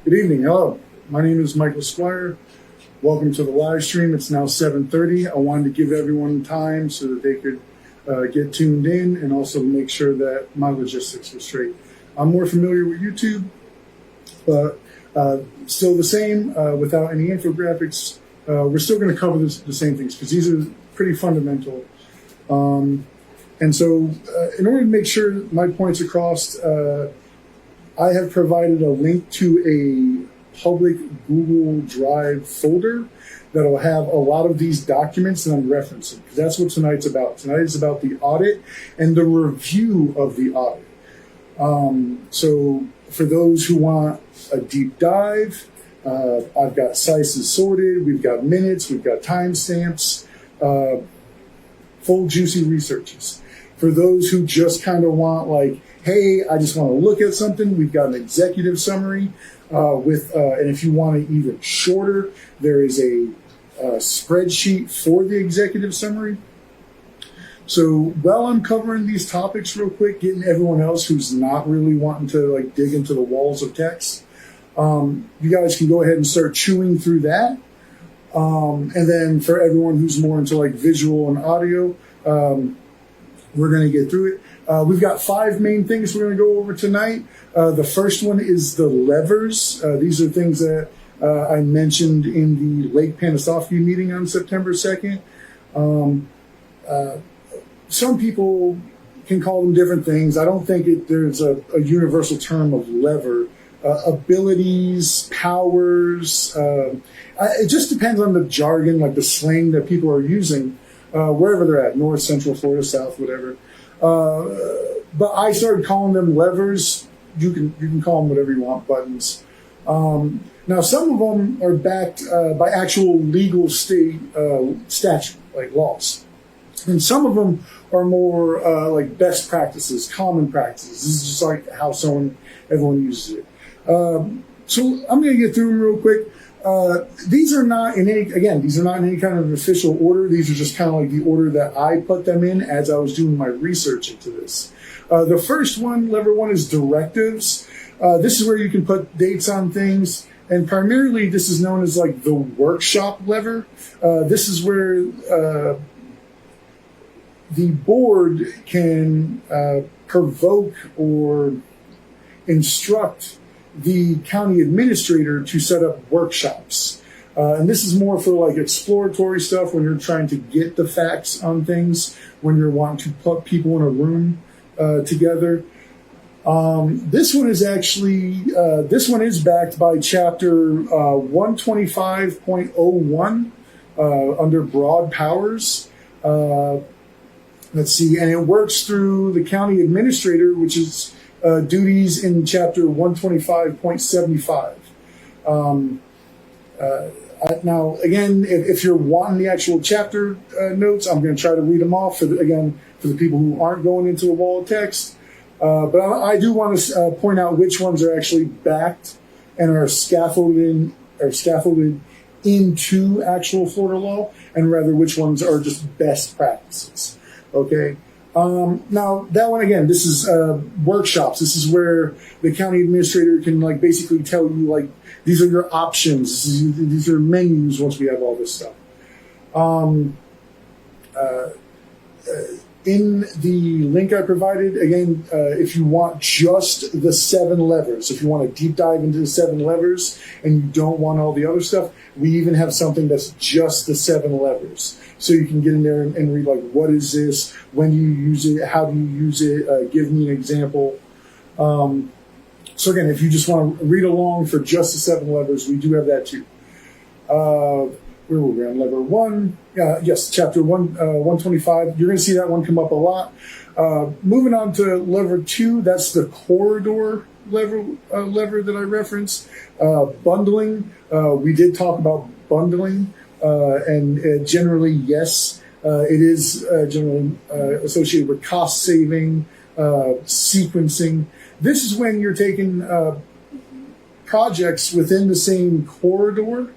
Good evening. Hello. My name is Michael Squier. Welcome to the live stream. It's now 7:30. I wanted to give everyone time so that they could get tuned in and also make sure that my logistics were straight. I'm more familiar with YouTube, but still the same without any infographics. We're still going to cover the same things because these are pretty fundamental. And so in order to make sure my points across, I have provided a link to a public Google Drive folder that will have a lot of these documents that I'm referencing, because that's what tonight's about. Tonight is about the audit and the review of the audit. So for those who want a deep dive, I've got CISes sorted, we've got minutes, we've got timestamps, full juicy researches. For those who just kind of want like, hey, I just want to look at something, we've got an executive summary and if you want it even shorter, there is a spreadsheet for the executive summary. So while I'm covering these topics real quick, getting everyone else who's not really wanting to like dig into the walls of text, you guys can go ahead and start chewing through that. And then for everyone who's more into like visual and audio, we're going to get through it. We've got 5 main things we're going to go over tonight. The first one is the levers. These are things that I mentioned in the Lake Panisofsky meeting on September 2nd. Some people can call them different things. I don't think there's a universal term of lever. Abilities, powers. It just depends on the jargon, like the slang that people are using, wherever they're at, North, Central, Florida, South, whatever. But I started calling them levers. You can call them whatever you want, buttons. Now, some of them are backed by actual legal state statute, like laws. And some of them are more like best practices, common practices. This is just like how everyone uses it. So I'm going to get through them real quick. These are not in any kind of official order. These are just kind of like the order that I put them in as I was doing my research into this. The first one, lever 1, is directives. This is where you can put dates on things. And primarily, this is known as like the workshop lever. This is where the board can provoke or instruct the county administrator to set up workshops. And this is more for like exploratory stuff when you're trying to get the facts on things, when you're wanting to put people in a room together. This one is backed by chapter 125.01 under broad powers. Let's see, and it works through the county administrator, which is duties in chapter 125.75. Now, again, if you're wanting the actual chapter notes, I'm going to try to read them off for the people who aren't going into the wall of text. But I do want to point out which ones are actually backed and are scaffolded into actual Florida law, and rather which ones are just best practices. Okay. Now that one again, this is workshops. This is where the county administrator can like basically tell you like these are your options. These are menus once we have all this stuff. In the link I provided, again, if you want just the 7 levers, if you want to deep dive into the 7 levers and you don't want all the other stuff, we even have something that's just the 7 levers. So you can get in there and read like, what is this? When do you use it? How do you use it? Give me an example. So again, if you just want to read along for just the 7 levers, we do have that too. Where were we on lever 1? Yes, chapter 125. You're going to see that one come up a lot. Moving on to lever 2, that's the corridor lever that I referenced. Bundling. We did talk about bundling, and generally, yes, it is generally associated with cost saving, sequencing. This is when you're taking projects within the same corridor.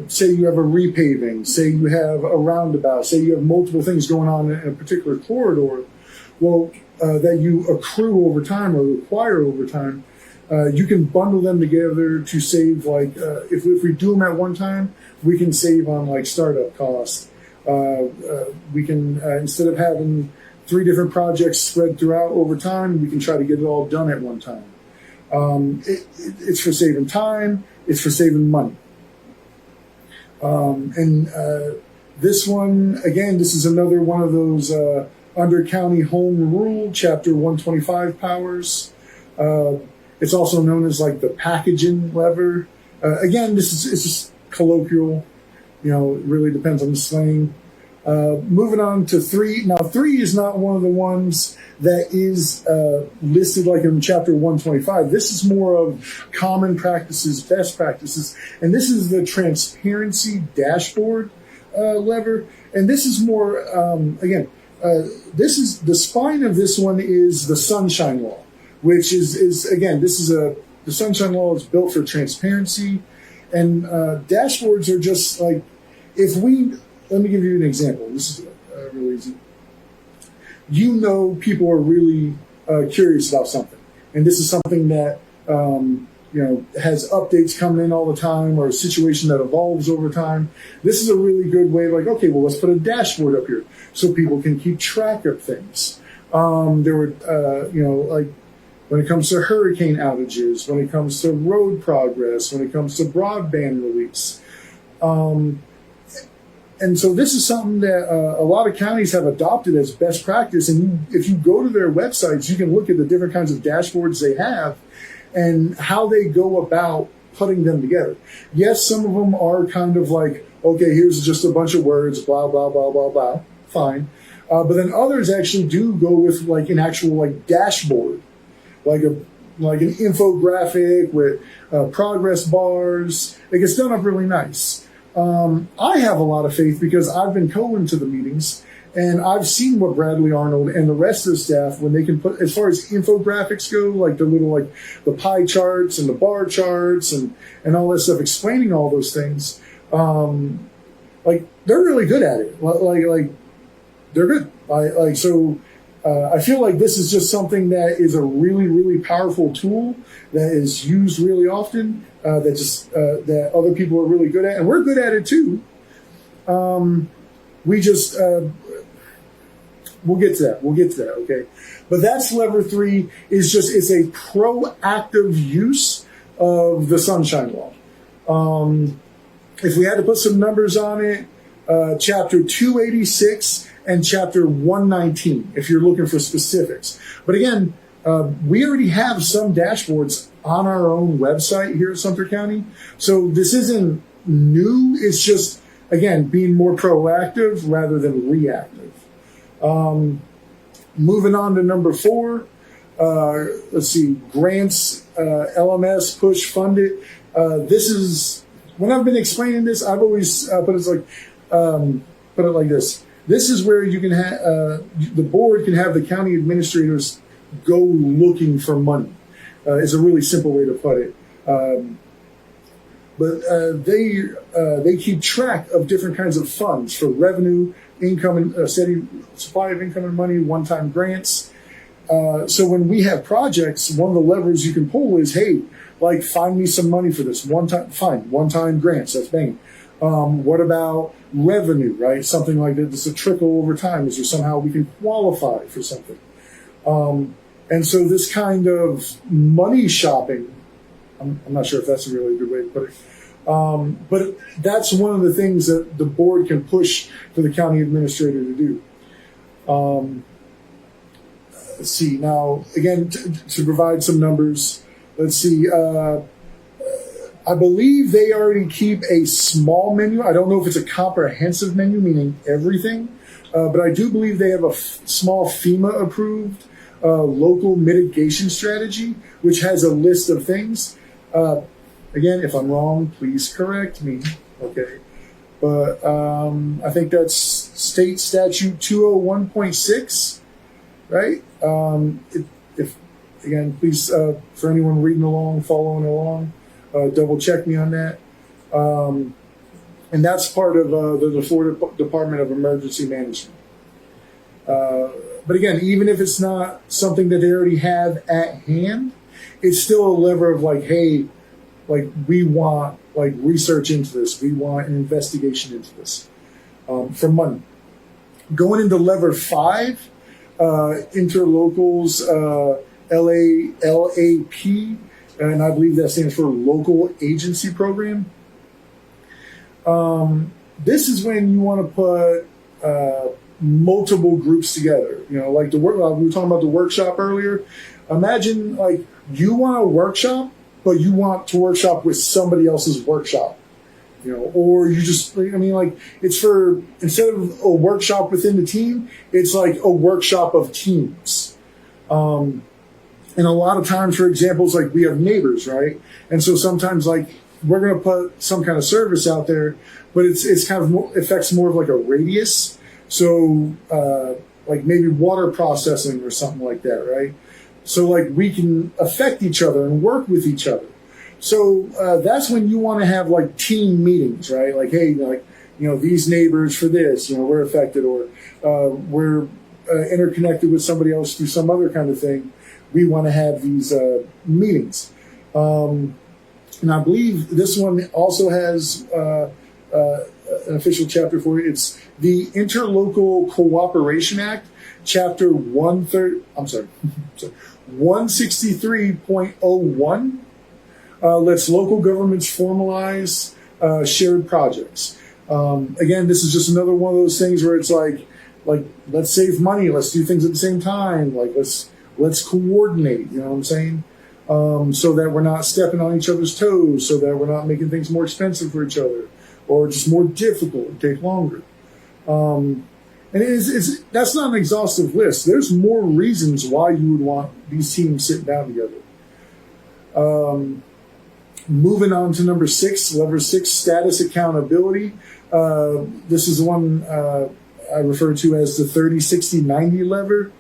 Say you have a repaving, say you have a roundabout, say you have multiple things going on in a particular corridor, well, that you accrue over time or require over time. You can bundle them together to save, like, if we do them at one time, we can save on, like, startup costs. We can, instead of having 3 different projects spread throughout over time, we can try to get it all done at one time. It's for saving time. It's for saving money. This one, again, this is another one of those under county home rule, chapter 125 powers. It's also known as like the packaging lever. Again, it's just colloquial. It really depends on the slang. Moving on to 3. Now, 3 is not one of the ones that is listed like in chapter 125. This is more of common practices, best practices. And this is the transparency dashboard lever. And this is more, this is the spine of this one is the Sunshine Law, which is again, the Sunshine Law is built for transparency. And dashboards are just like, let me give you an example. This is really easy. People are really curious about something. And this is something that, has updates coming in all the time, or a situation that evolves over time. This is a really good way, like, okay, well, let's put a dashboard up here so people can keep track of things. There were, like, when it comes to hurricane outages, when it comes to road progress, when it comes to broadband release. And so this is something that a lot of counties have adopted as best practice. And if you go to their websites, you can look at the different kinds of dashboards they have and how they go about putting them together. Yes, some of them are kind of like, okay, here's just a bunch of words, blah, blah, blah, blah, blah. Fine. But then others actually do go with like an actual like dashboard, like an infographic with progress bars. It gets done up really nice. I have a lot of faith because I've been going to the meetings and I've seen what Bradley Arnold and the rest of the staff, when they can put, as far as infographics go, like the little, like the pie charts and the bar charts and all that stuff, explaining all those things. Like they're really good at it. Like they're good. I feel like this is just something that is a really, really powerful tool that is used really often, that other people are really good at, and we're good at it too. We'll get to that. Okay. But that's lever 3 it's a proactive use of the Sunshine Law. If we had to put some numbers on it, chapter 286 and chapter 119, if you're looking for specifics. But again, we already have some dashboards on our own website here at Sumter County. So this isn't new. It's just, again, being more proactive rather than reactive. Moving on to number 4, let's see, grants, LMS, push funded. This is, when I've been explaining this, I've always put it like this. This is where you can have, the board can have the county administrators go looking for money. It's a really simple way to put it. But they keep track of different kinds of funds for revenue, income, and steady supply of income and money, one-time grants. So when we have projects, one of the levers you can pull is, hey, like, find me some money for this one-time grants. That's bang. What about revenue, right? Something like that. It's a trickle over time. Is there somehow we can qualify for something? And so this kind of money shopping, I'm not sure if that's a really good way to put it, but that's one of the things that the board can push for the county administrator to do. Let's see, now, again, to provide some numbers, let's see, I believe they already keep a small menu. I don't know if it's a comprehensive menu, meaning everything, but I do believe they have a small FEMA-approved local mitigation strategy, which has a list of things. Again, if I'm wrong, please correct me, okay? But I think that's state statute 201.6, right? Again, please, for anyone reading along, following along, double check me on that. And that's part of the Florida Department of Emergency Management. But again, even if it's not something that they already have at hand, it's still a lever of like, hey, like we want like research into this. We want an investigation into this for money. Going into lever 5, interlocals, LAP, and I believe that stands for Local Agency Program. This is when you want to put multiple groups together. You know, like we were talking about the workshop earlier. Imagine like you want a workshop, but you want to workshop with somebody else's workshop. You know, or you just, I mean, like it's for, instead of a workshop within the team, it's like a workshop of teams. And a lot of times, for example, it's like we have neighbors, right? And so sometimes like we're going to put some kind of service out there, but it's kind of more, affects more of like a radius. So like maybe water processing or something like that, right? So like we can affect each other and work with each other. So that's when you want to have like team meetings, right? Like, hey, like, you know, these neighbors for this, you know, we're affected, or we're interconnected with somebody else through some other kind of thing. We want to have these meetings. And I believe this one also has an official chapter for it. It's the Interlocal Cooperation Act, Chapter 163.01. Lets local governments formalize shared projects. Again, this is just another one of those things where it's like let's save money, let's do things at the same time, like let's coordinate. You know what I'm saying? So that we're not stepping on each other's toes, so that we're not making things more expensive for each other, or just more difficult and take longer. And that's not an exhaustive list. There's more reasons why you would want these teams sitting down together. Moving on to number 6, lever 6, status accountability. This is the one I refer to as the 30-60-90 lever.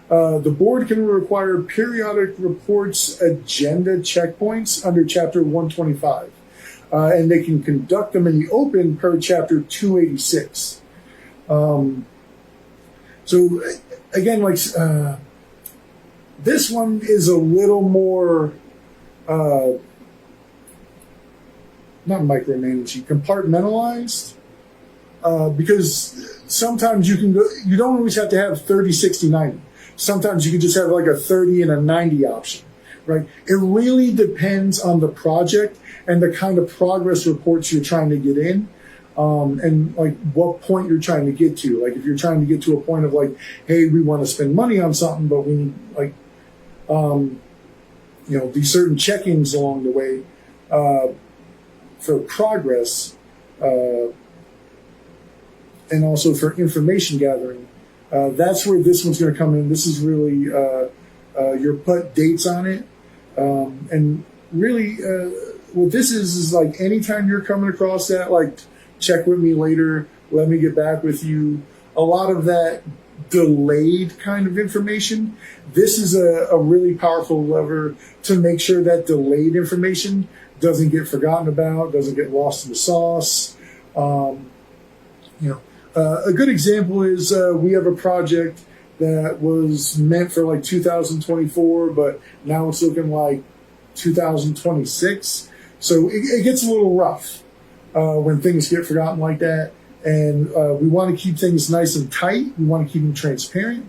The board can require periodic reports agenda checkpoints under Chapter 125, and they can conduct them in the open per Chapter 286. So again, like this one is a little more not micromanaging, compartmentalized, because sometimes you don't always have to have 30, 60, 90. Sometimes you can just have like a 30 and a 90 option, right? It really depends on the project and the kind of progress reports you're trying to get in, and like what point you're trying to get to. Like if you're trying to get to a point of like, hey, we want to spend money on something, but we need like, these certain check-ins along the way, for progress, and also for information gathering. That's where this one's going to come in. This is really your put dates on it, and really what this is like anytime you're coming across that, like check with me later, let me get back with you. A lot of that delayed kind of information. This is a really powerful lever to make sure that delayed information doesn't get forgotten about, doesn't get lost in the sauce. A good example is we have a project that was meant for like 2024, but now it's looking like 2026. So it gets a little rough when things get forgotten like that. And we want to keep things nice and tight. We want to keep them transparent.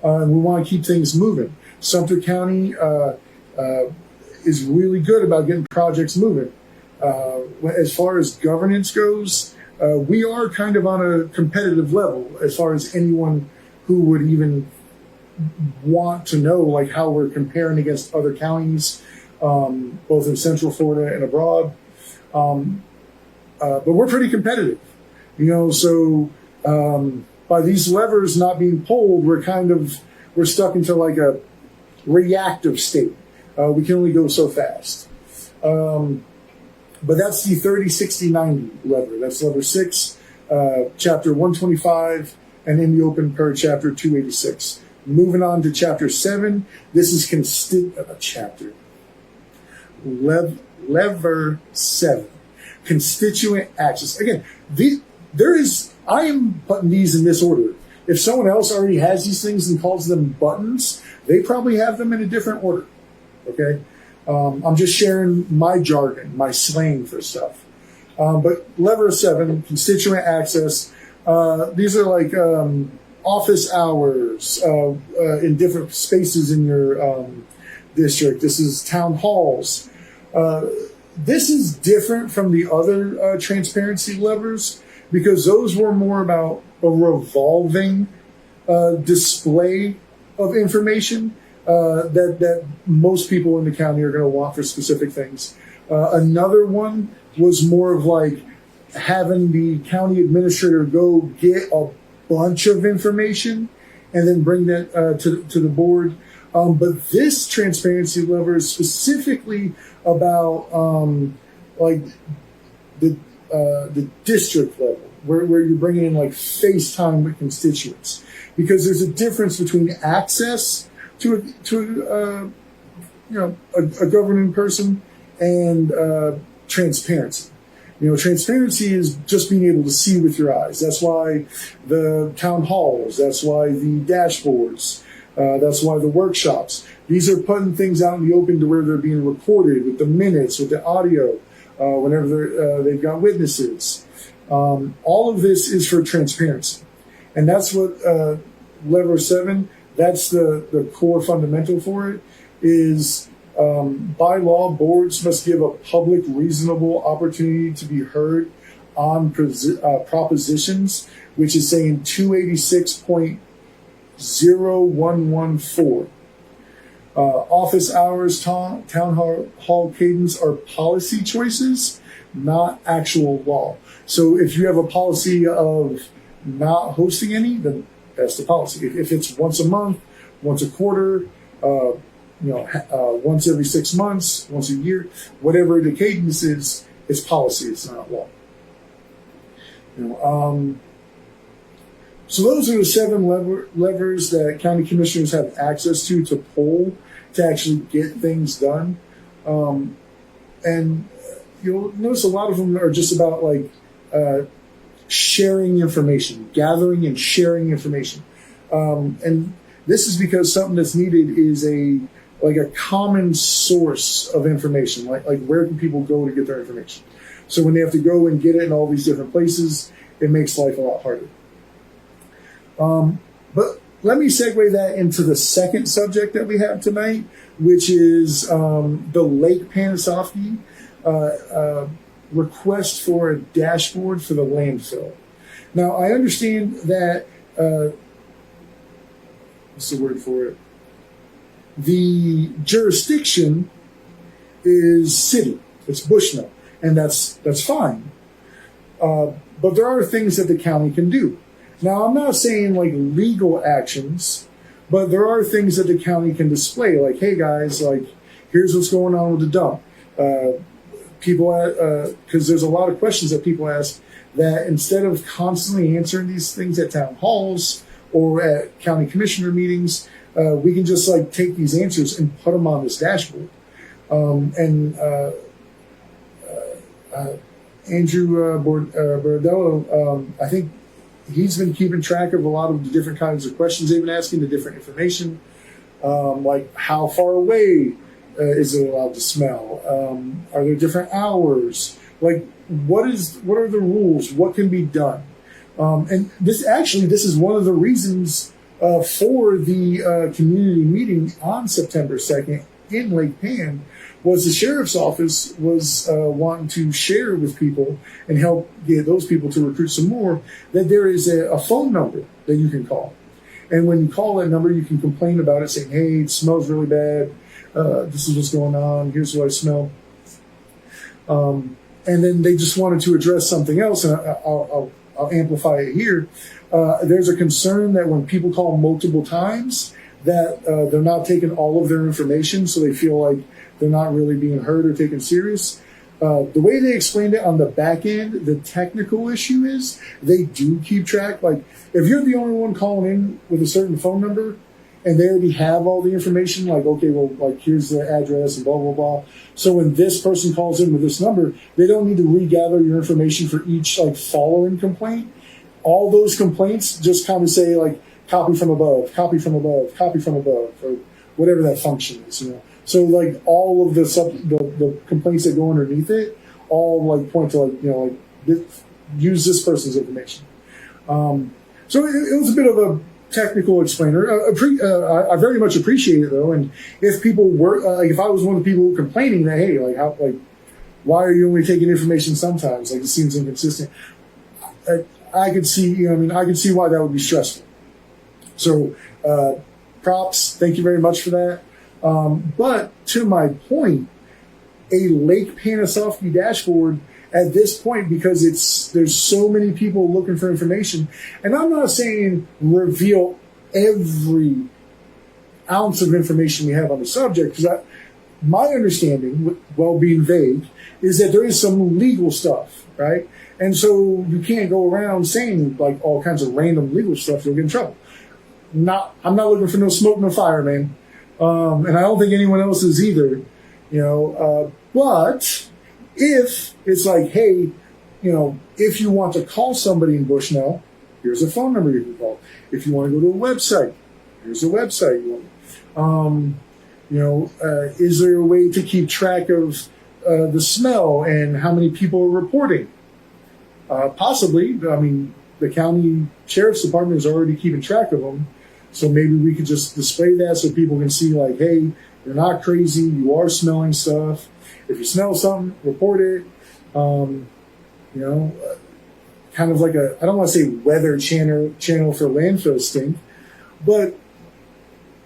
And we want to keep things moving. Sumter County is really good about getting projects moving. As far as governance goes, we are kind of on a competitive level as far as anyone who would even want to know like how we're comparing against other counties, both in Central Florida and abroad. But we're pretty competitive, so by these levers not being pulled, we're stuck into like a reactive state. We can only go so fast. But that's the 30-60-90 lever. That's lever 6, Chapter 125, and in the open per Chapter 286. Moving on to Chapter 7. This is lever 7, constituent access. Again, I am putting these in this order. If someone else already has these things and calls them buttons, they probably have them in a different order. Okay, I'm just sharing my jargon, my slang for stuff. But lever 7, constituent access. These are like office hours in different spaces in your district. This is town halls. This is different from the other transparency levers because those were more about a revolving display of information that most people in the county are going to want for specific things. Another one was more of like having the county administrator go get a bunch of information and then bring that to the board. But this transparency lever is specifically about like the district level, where you're bringing in like FaceTime with constituents, because there's a difference between access to a governing person and transparency. Transparency is just being able to see with your eyes. That's why the town halls. That's why the dashboards. That's why the workshops. These are putting things out in the open to where they're being recorded with the minutes, with the audio, whenever they've got witnesses. All of this is for transparency. And that's what lever 7, that's the core fundamental for it, is by law, boards must give a public reasonable opportunity to be heard on propositions, which is saying 286.0114. Office hours, town hall cadence are policy choices, not actual law. So if you have a policy of not hosting any, then that's the policy. If it's once a month, once a quarter, once every 6 months, once a year, whatever the cadence is, it's policy, it's not law. So those are the 7 levers that county commissioners have access to pull to actually get things done. And you'll notice a lot of them are just about like sharing information, gathering and sharing information. And this is because something that's needed is a common source of information, like where can people go to get their information? So when they have to go and get it in all these different places, it makes life a lot harder. But let me segue that into the second subject that we have tonight, which is the Lake Panasoffkee request for a dashboard for the landfill. Now, I understand that, what's the word for it? The jurisdiction is city, it's Bushnell, and that's fine. But there are things that the county can do. Now, I'm not saying like legal actions, but there are things that the county can display, like, hey guys, like, here's what's going on with the dump. Because there's a lot of questions that people ask that instead of constantly answering these things at town halls or at county commissioner meetings, we can just like take these answers and put them on this dashboard. Andrew Bordello, I think he's been keeping track of a lot of the different kinds of questions they've been asking, the different information, like how far away is it allowed to smell? Are there different hours? Like, what are the rules? What can be done? And this is one of the reasons for the community meeting on September 2nd in Lake Pan, was the sheriff's office was wanting to share with people and help get those people to recruit some more, that there is a phone number that you can call. And when you call that number, you can complain about it, saying, hey, it smells really bad. This is what's going on. Here's what I smell. And then they just wanted to address something else, and I'll amplify it here. There's a concern that when people call multiple times, that they're not taking all of their information, so they feel like they're not really being heard or taken serious. The way they explained it on the back end, the technical issue is they do keep track. Like, if you're the only one calling in with a certain phone number and they already have all the information, like, okay, well, like, here's the address and blah, blah, blah. So when this person calls in with this number, they don't need to regather your information for each, like, following complaint. All those complaints just kind of say, like, copy from above, copy from above, copy from above, or whatever that function is, So like all of the complaints that go underneath it all like point to use this person's information. So it was a bit of a technical explainer. I very much appreciate it though, and if people were if I was one of the people complaining that hey, why are you only taking information sometimes? Like it seems inconsistent. I could see, I could see why that would be stressful. So props, thank you very much for that. But to my point, a Lake Panasoffkee dashboard at this point, because there's so many people looking for information, and I'm not saying reveal every ounce of information we have on the subject, because my understanding, while being vague, is that there is some legal stuff, right? And so you can't go around saying like all kinds of random legal stuff, you'll get in trouble. I'm not looking for no smoke, no fire, man. And I don't think anyone else is either, but if it's like, hey, if you want to call somebody in Bushnell, here's a phone number you can call. If you want to go to a website, here's a website. Is there a way to keep track of the smell and how many people are reporting? Possibly. I mean, the county sheriff's department is already keeping track of them. So maybe we could just display that so people can see like, hey, you're not crazy. You are smelling stuff. If you smell something, report it. Kind of like I don't want to say weather channel for landfill stink, but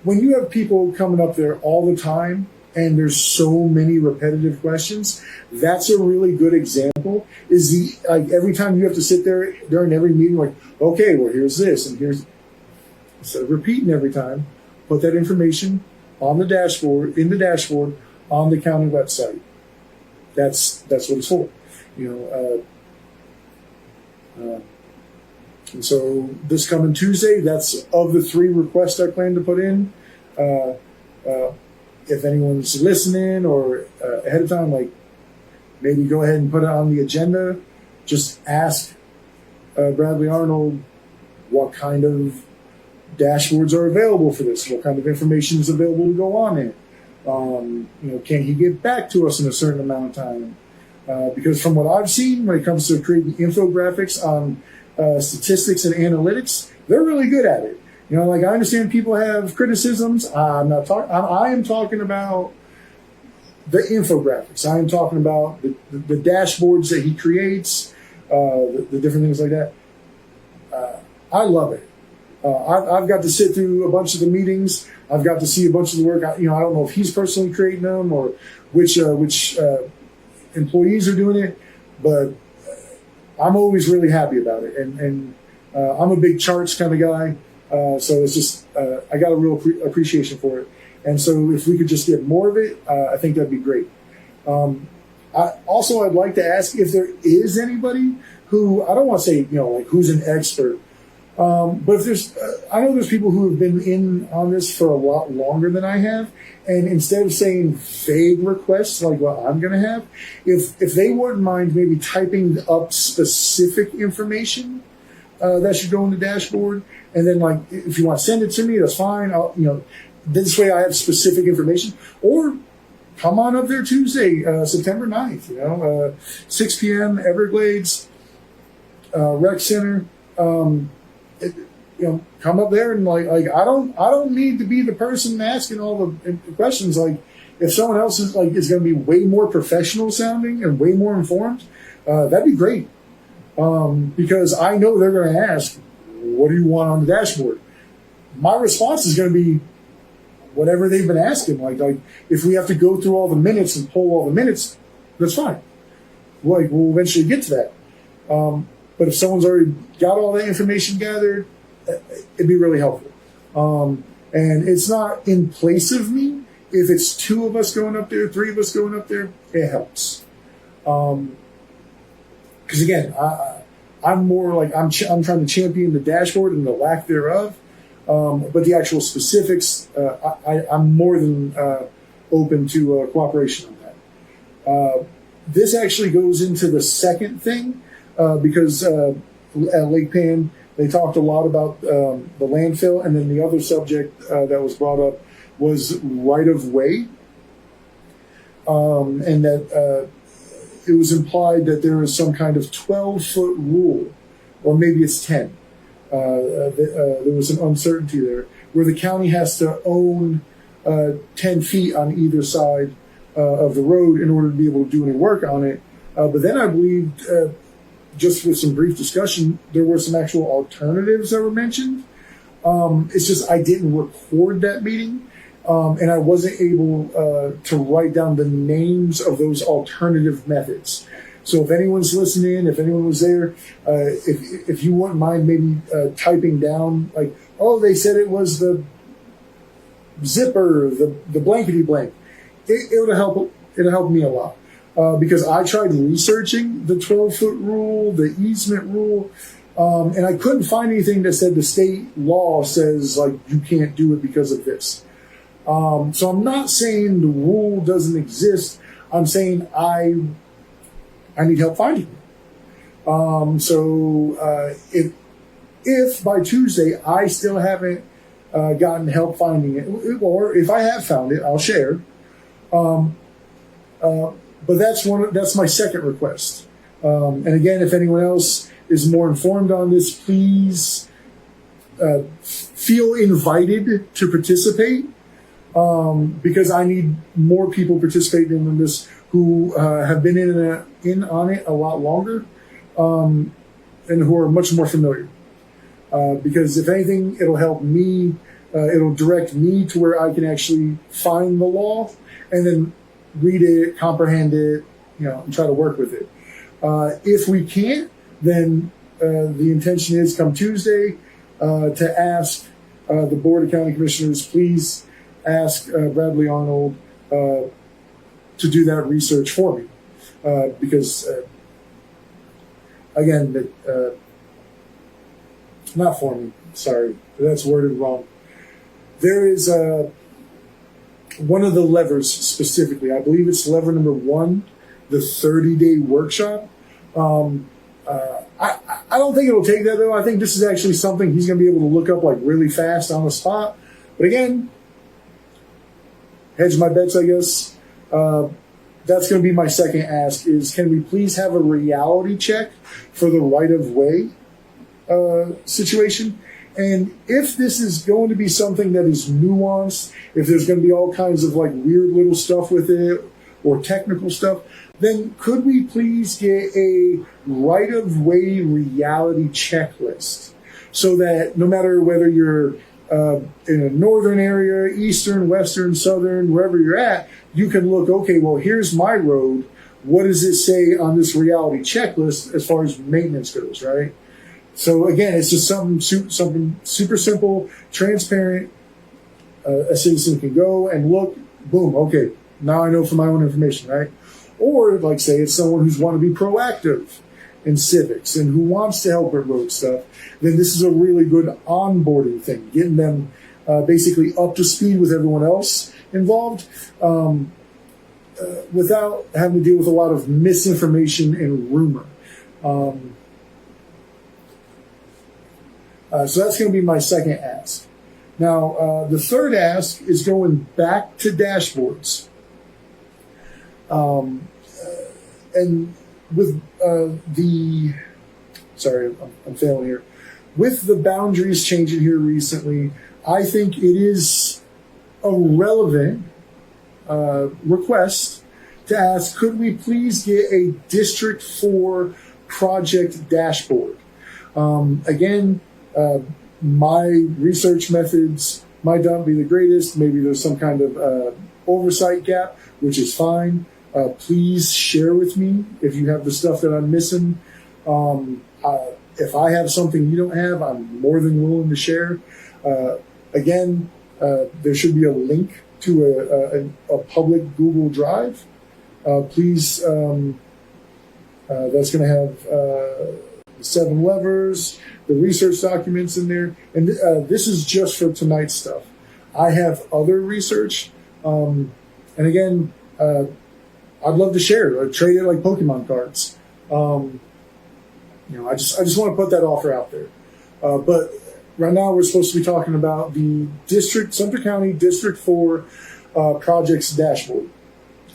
when you have people coming up there all the time and there's so many repetitive questions, that's a really good example. Is every time you have to sit there during every meeting, like, okay, well, here's this and here's, instead of repeating every time, put that information on the dashboard, on the county website. That's what it's for, and so this coming Tuesday, that's of the 3 requests I plan to put in. If anyone's listening or ahead of time, like maybe go ahead and put it on the agenda. Just ask Bradley Arnold what kind of dashboards are available for this. What kind of information is available to go on it? Can he get back to us in a certain amount of time? Because from what I've seen, when it comes to creating infographics on statistics and analytics, they're really good at it. I understand people have criticisms. I am talking about the infographics. I am talking about the dashboards that he creates, the different things like that. I love it. I've got to sit through a bunch of the meetings. I've got to see a bunch of the work. I don't know if he's personally creating them or which employees are doing it, but I'm always really happy about it. And I'm a big charts kind of guy, so it's just I got a real appreciation for it. And so if we could just get more of it, I think that'd be great. I'd like to ask if there is anybody who, I don't want to say who's an expert. But if there's, I know there's people who have been in on this for a lot longer than I have, and instead of saying vague requests like what I'm going to have, if they wouldn't mind maybe typing up specific information that should go in the dashboard, and then if you want to send it to me, that's fine. This way I have specific information, or come on up there Tuesday, September 9th, 6 p.m. Everglades Rec Center. Come up there and I don't need to be the person asking all the questions. If someone else is going to be way more professional sounding and way more informed, that'd be great. Because I know they're going to ask, what do you want on the dashboard? My response is going to be whatever they've been asking. If we have to go through all the minutes and pull all the minutes, that's fine. We'll eventually get to that. But if someone's already got all that information gathered, it'd be really helpful. And it's not in place of me. If it's 2 of us going up there, 3 of us going up there, it helps. Because again, I'm more I'm trying to champion the dashboard and the lack thereof. But the actual specifics, I'm more than open to cooperation on that. This actually goes into the second thing. Because at Lake Pan, they talked a lot about the landfill, and then the other subject that was brought up was right of way, and that it was implied that there is some kind of 12-foot rule, or maybe it's 10. There was some uncertainty there, where the county has to own 10 feet on either side of the road in order to be able to do any work on it. But then I believe, just with some brief discussion, there were some actual alternatives that were mentioned. It's just I didn't record that meeting, and I wasn't able to write down the names of those alternative methods. So if anyone's listening, if anyone was there, if you wouldn't mind maybe typing down, like, oh, they said it was the zipper, the blankety blank. It'll help me a lot. Because I tried researching the 12-foot rule, the easement rule, and I couldn't find anything that said the state law says, like, you can't do it because of this. So I'm not saying the rule doesn't exist. I'm saying I need help finding it. So if by Tuesday I still haven't gotten help finding it, or if I have found it, I'll share. But that's my second request. And again, if anyone else is more informed on this, please feel invited to participate, because I need more people participating in this who have been in on it a lot longer, and who are much more familiar. Because if anything, it'll help me. It'll direct me to where I can actually find the law and then read it, comprehend it, and try to work with it. If we can't, then the intention is come Tuesday to ask the Board of County Commissioners, please ask Bradley Arnold to do that research for me. Because, again, not for me, sorry, that's worded wrong. There is one of the levers specifically, I believe it's lever number 1, the 30-day workshop. I don't think it'll take that, though. I think this is actually something he's going to be able to look up like really fast on the spot. But again, hedge my bets, I guess. That's going to be my second ask is, can we please have a reality check for the right-of-way situation? And if this is going to be something that is nuanced, if there's going to be all kinds of like weird little stuff with it or technical stuff, then could we please get a right-of-way reality checklist so that no matter whether you're in a northern area, eastern, western, southern, wherever you're at, you can look, okay, well, here's my road. What does it say on this reality checklist as far as maintenance goes, right? So again, it's just something super simple, transparent. A citizen can go and look, boom, okay, now I know for my own information, right? Or like say it's someone who's want to be proactive in civics and who wants to help with road stuff, then this is a really good onboarding thing, getting them basically up to speed with everyone else involved without having to deal with a lot of misinformation and rumor. So that's going to be my second ask. Now, the third ask is going back to dashboards. And with I'm failing here. With the boundaries changing here recently, I think it is a relevant request to ask, could we please get a District 4 project dashboard? Again, my research methods might not be the greatest. Maybe there's some kind of oversight gap, which is fine. Please share with me if you have the stuff that I'm missing. If I have something you don't have, I'm more than willing to share. Again, there should be a link to a public Google Drive. Please, that's going to have the 7 levers, the research documents in there. And this is just for tonight's stuff. I have other research. And again, I'd love to share or trade it like Pokemon cards. I just want to put that offer out there. But right now we're supposed to be talking about the Sumter County District 4 projects dashboard.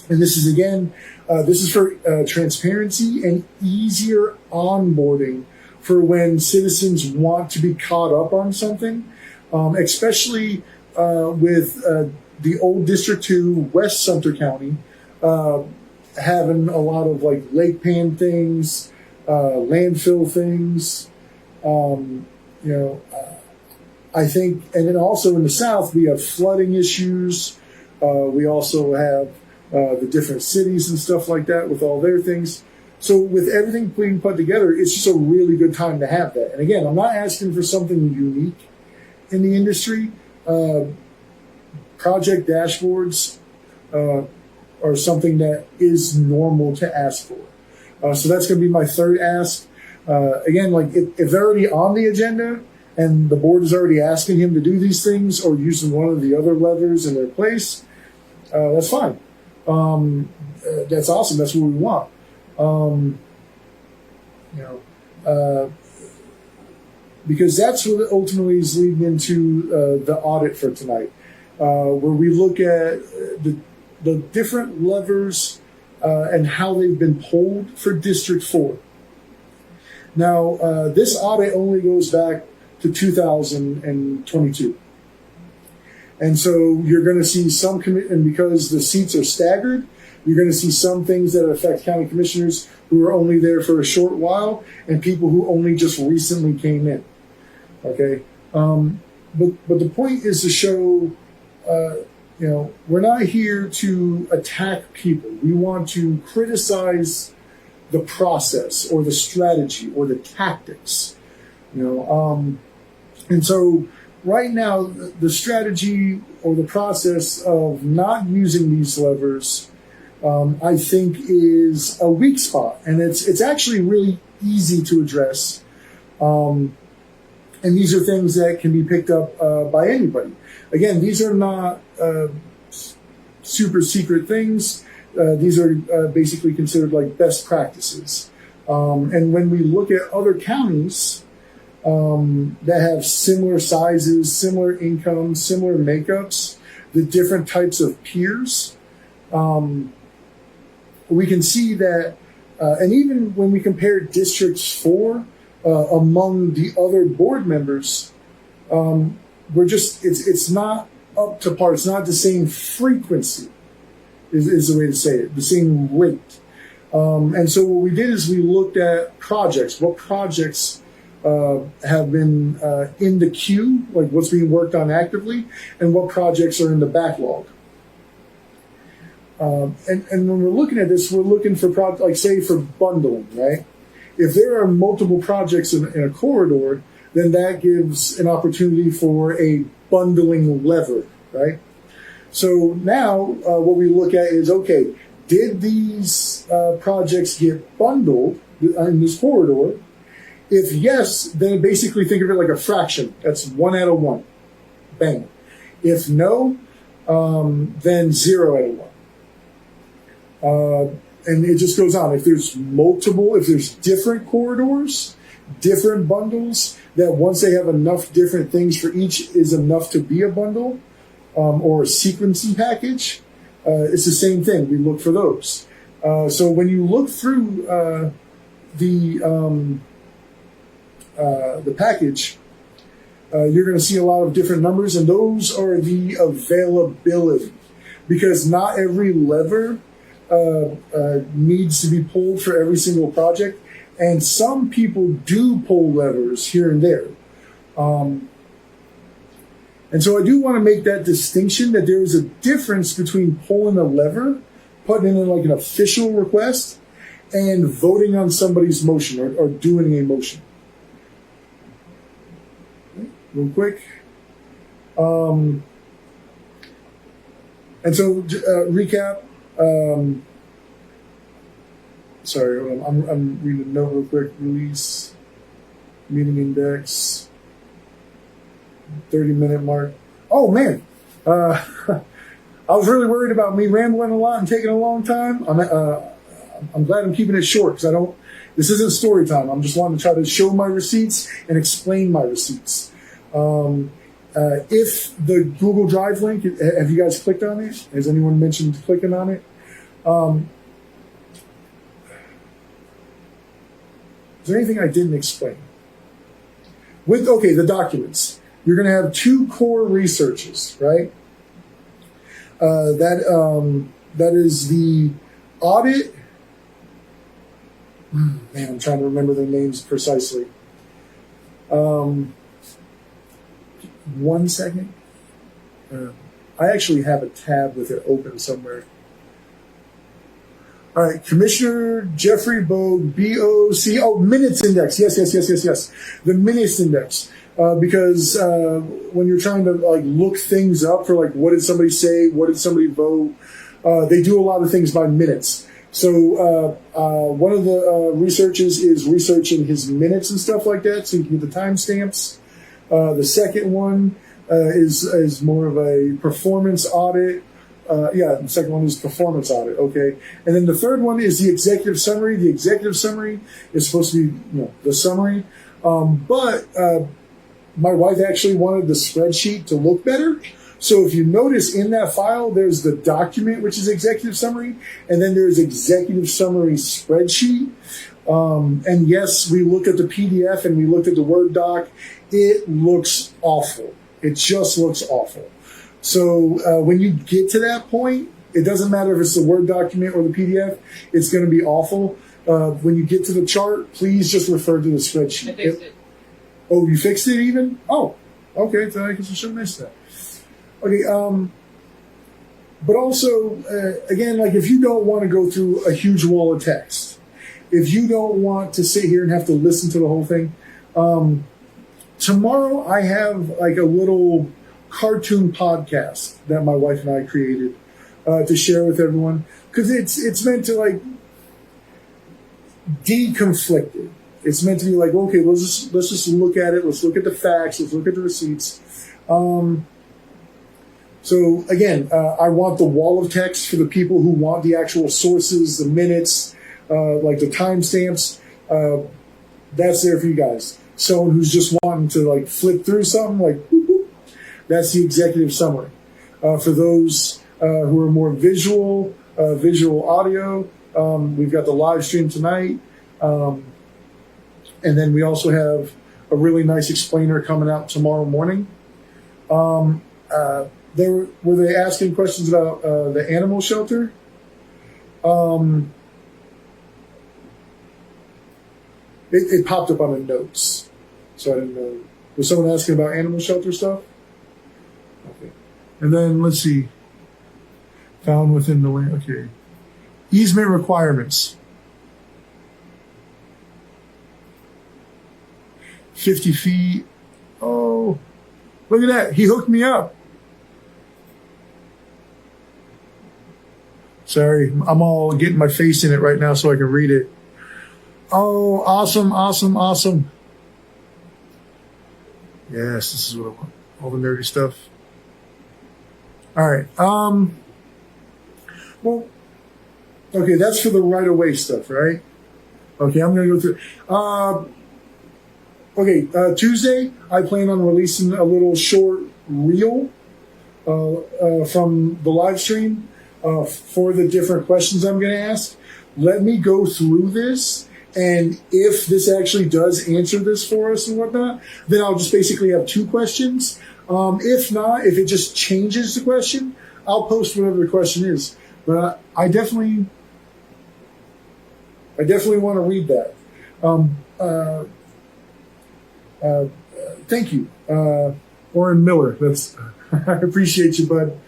And this is, again, this is for transparency and easier onboarding for when citizens want to be caught up on something, especially with the old District 2, West Sumter County, having a lot of like lake pan things, landfill things, I think, and then also in the South, we have flooding issues. We also have the different cities and stuff like that with all their things. So with everything being put together, it's just a really good time to have that. And again, I'm not asking for something unique in the industry. Project dashboards are something that is normal to ask for. So that's going to be my third ask. Again, like if they're already on the agenda and the board is already asking him to do these things or using one of the other levers in their place, that's fine. That's awesome. That's what we want. Because that's what ultimately is leading into the audit for tonight, where we look at the different levers and how they've been pulled for District 4. Now, this audit only goes back to 2022. And so you're going to see some, and because the seats are staggered, you're going to see some things that affect county commissioners who are only there for a short while and people who only just recently came in. Okay? But the point is to show, we're not here to attack people. We want to criticize the process or the strategy or the tactics. And so right now, the strategy or the process of not using these levers, I think, is a weak spot, and it's actually really easy to address. And these are things that can be picked up by anybody. Again, these are not super secret things. These are basically considered like best practices. And when we look at other counties that have similar sizes, similar incomes, similar makeups, the different types of peers, we can see that, and even when we compare Districts 4 among the other board members, it's not up to par. It's not the same frequency, is the way to say it, the same rate. And so what we did is we looked at projects. What projects have been in the queue, like what's being worked on actively, and what projects are in the backlog. And when we're looking at this, we're looking for like say for bundling, right? If there are multiple projects in a corridor, then that gives an opportunity for a bundling lever, right? So now what we look at is, okay, did these projects get bundled in this corridor? If yes, then basically think of it like a fraction. That's 1 out of 1. Bang. If no, then 0 out of 1. And it just goes on. If there's different corridors, different bundles, that once they have enough different things for each is enough to be a bundle or a sequencing package, it's the same thing. We look for those. So when you look through the package, you're going to see a lot of different numbers, and those are the availability, because not every lever needs to be pulled for every single project, and some people do pull levers here and there. And so I do want to make that distinction that there is a difference between pulling a lever, putting in like an official request, and voting on somebody's motion or doing a motion. Real quick. And so recap. Sorry, I'm reading a note real quick. Release, meeting index, 30-minute mark. Oh man, I was really worried about me rambling a lot and taking a long time. I'm glad I'm keeping it short because this isn't story time. I'm just wanting to try to show my receipts and explain my receipts. If the Google Drive link, have you guys clicked on it? Has anyone mentioned clicking on it? Is there anything I didn't explain? The documents. You're going to have two core researches, right? That is the audit. Man, I'm trying to remember their names precisely. 1 second. I actually have a tab with it open somewhere. All right, Commissioner Jeffrey Bogue, BOC. Oh, minutes index. Yes. The minutes index. Because when you're trying to look things up for what did somebody say, what did somebody vote, they do a lot of things by minutes. So one of the researches is researching his minutes and stuff like that, so you can get the timestamps. The second one is more of a performance audit. The second one is performance audit. Okay, and then the third one is the executive summary. The executive summary is supposed to be the summary, but my wife actually wanted the spreadsheet to look better. So if you notice in that file, there's the document, which is executive summary, and then there's executive summary spreadsheet. And yes, we looked at the PDF and we looked at the Word doc. It looks awful. It just looks awful. So when you get to that point, it doesn't matter if it's the Word document or the PDF, it's going to be awful. When you get to the chart, please just refer to the spreadsheet. I fixed it. Oh, you fixed it even? Oh, okay. So I guess I should have missed that. Okay. But also, again, if you don't want to go through a huge wall of text, if you don't want to sit here and have to listen to the whole thing, tomorrow I have a little cartoon podcast that my wife and I created to share with everyone, because it's meant to deconflict it. It's meant to be okay, let's just look at it. Let's look at the facts. Let's look at the receipts. So again, I want the wall of text for the people who want the actual sources, the minutes, the timestamps. That's there for you guys. Someone who's just wanting to flip through something, whoop, whoop, that's the executive summary. For those who are more visual audio, we've got the live stream tonight. And then we also have a really nice explainer coming out tomorrow morning. Were they asking questions about the animal shelter? It popped up on the notes, so I didn't know. Was someone asking about animal shelter stuff? Okay. And then let's see. Found within the land. Okay. Easement requirements. 50 feet. Oh, look at that. He hooked me up. Sorry, I'm all getting my face in it right now so I can read it. Oh, awesome. Yes, this is what I want. All the nerdy stuff. All right. Well, okay, that's for the right-of-way stuff, right? Okay, I'm going to go through. Tuesday, I plan on releasing a little short reel from the live stream for the different questions I'm going to ask. Let me go through this, and if this actually does answer this for us and whatnot, then I'll just basically have two questions. If not, if it just changes the question, I'll post whatever the question is. But I definitely want to read that. Thank you, Orrin Miller. I appreciate you, bud.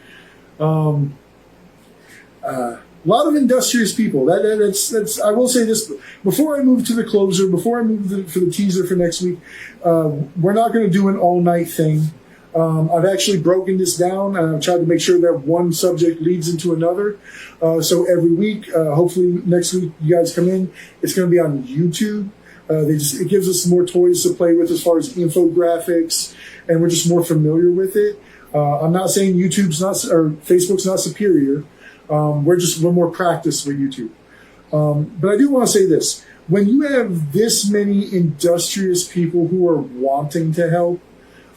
A lot of industrious people. That's. I will say this before I move to the closer. Before I move for the teaser for next week, we're not going to do an all-night thing. I've actually broken this down, and I've tried to make sure that one subject leads into another. So every week, hopefully next week, you guys come in. It's going to be on YouTube. It gives us more toys to play with as far as infographics, and we're just more familiar with it. I'm not saying Facebook's not superior. We're more practiced with YouTube. But I do want to say this. When you have this many industrious people who are wanting to help,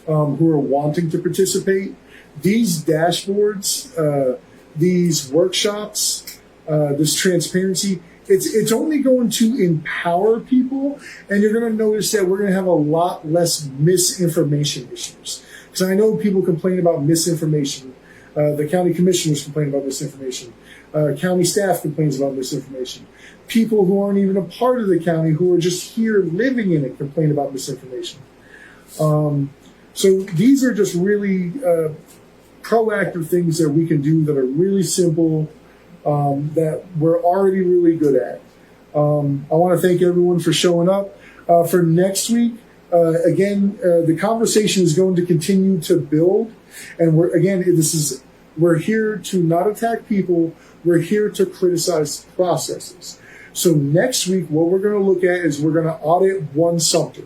who are wanting to participate. These dashboards, these workshops, this transparency, it's only going to empower people, and you're going to notice that we're going to have a lot less misinformation issues. Because I know people complain about misinformation. The county commissioners complain about misinformation. County staff complains about misinformation. People who aren't even a part of the county, who are just here living in it, complain about misinformation. So these are just really proactive things that we can do that are really simple, that we're already really good at. I want to thank everyone for showing up. For next week, again, the conversation is going to continue to build, and we're here to not attack people. We're here to criticize processes. So next week, what we're going to look at is we're going to audit one Sumter.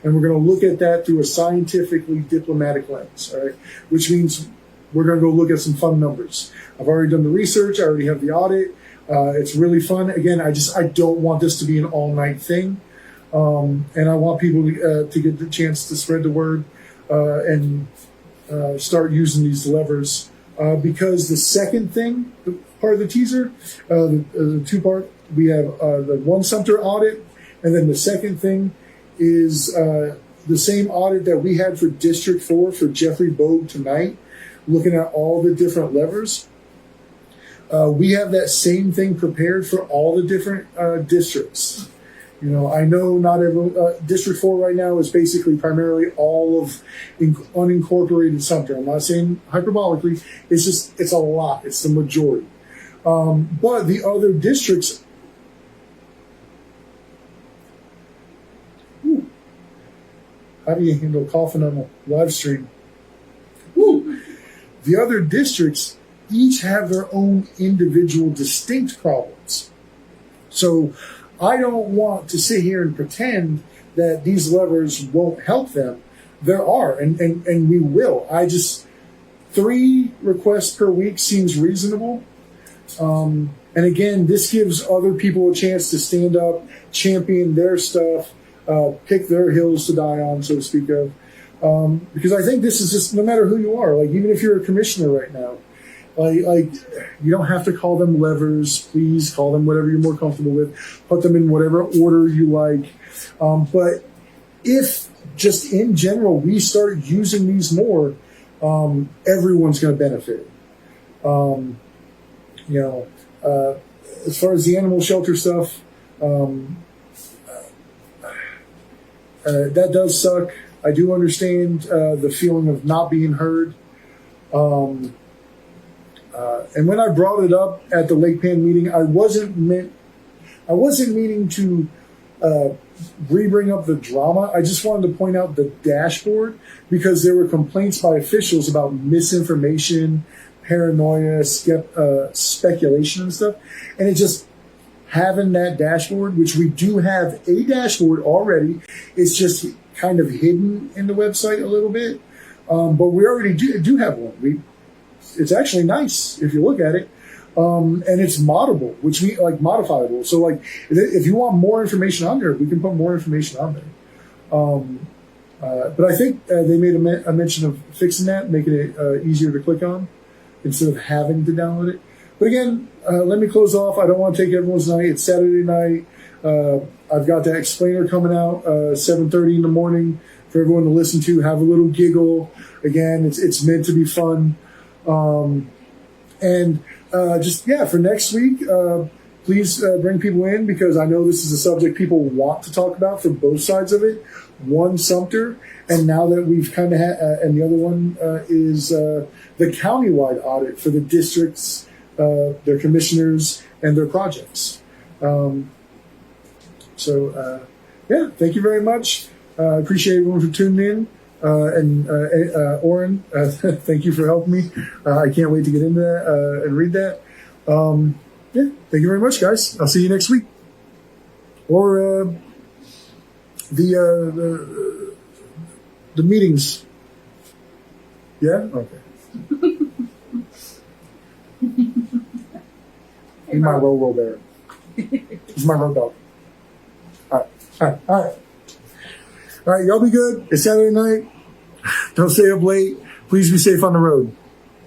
And we're going to look at that through a scientifically diplomatic lens, all right? Which means we're going to go look at some fun numbers. I've already done the research. I already have the audit. It's really fun. Again, I don't want this to be an all-night thing. And I want people to get the chance to spread the word and start using these levers. Because the second thing, part of the teaser, the two-part, we have the one Sumter audit, and then the second thing is the same audit that we had for District 4 for Jeffrey Bogue tonight, looking at all the different levers. We have that same thing prepared for all the different districts. You know, I know not every District 4 right now is basically primarily all of unincorporated Sumter. I'm not saying hyperbolically. It's a lot. It's the majority. But the other districts. Whew, how do you handle coughing on a live stream? Whew. The other districts each have their own individual distinct problems. So I don't want to sit here and pretend that these levers won't help them. There are, and we will. 3 requests per week seems reasonable. And again, this gives other people a chance to stand up, champion their stuff, pick their hills to die on, so to speak of. Because I think this is just, no matter who you are, like even if you're a commissioner right now, like you don't have to call them levers. Please call them whatever you're more comfortable with. Put them in whatever order you like. But if just in general we start using these more, everyone's going to benefit. As far as the animal shelter stuff, that does suck. I do understand the feeling of not being heard. And when I brought it up at the Lake Pan meeting, I wasn't meaning to re-bring up the drama. I just wanted to point out the dashboard because there were complaints by officials about misinformation, paranoia, speculation and stuff. And it just having that dashboard, which we do have a dashboard already, it's just kind of hidden in the website a little bit. But we already do have one. It's actually nice if you look at it. And it's moddable, which means like modifiable. So like if you want more information on there, we can put more information on there. But I think they made a mention of fixing that, making it easier to click on instead of having to download it. But again, let me close off. I don't want to take everyone's night. It's Saturday night. I've got that explainer coming out 7:30 in the morning for everyone to listen to, have a little giggle. Again, it's meant to be fun. For next week, please bring people in because I know this is a subject people want to talk about for both sides of it. One, Sumter, and now that we've kind of had, and the other one is the countywide audit for the districts, their commissioners, and their projects. Thank you very much. I appreciate everyone for tuning in. Oren, thank you for helping me. I can't wait to get into that and read that. Thank you very much, guys. I'll see you next week. Or the meetings. Yeah? Okay. He's my roll bear. He's my road dog. All right. All right, y'all be good. It's Saturday night. Don't stay up late. Please be safe on the road.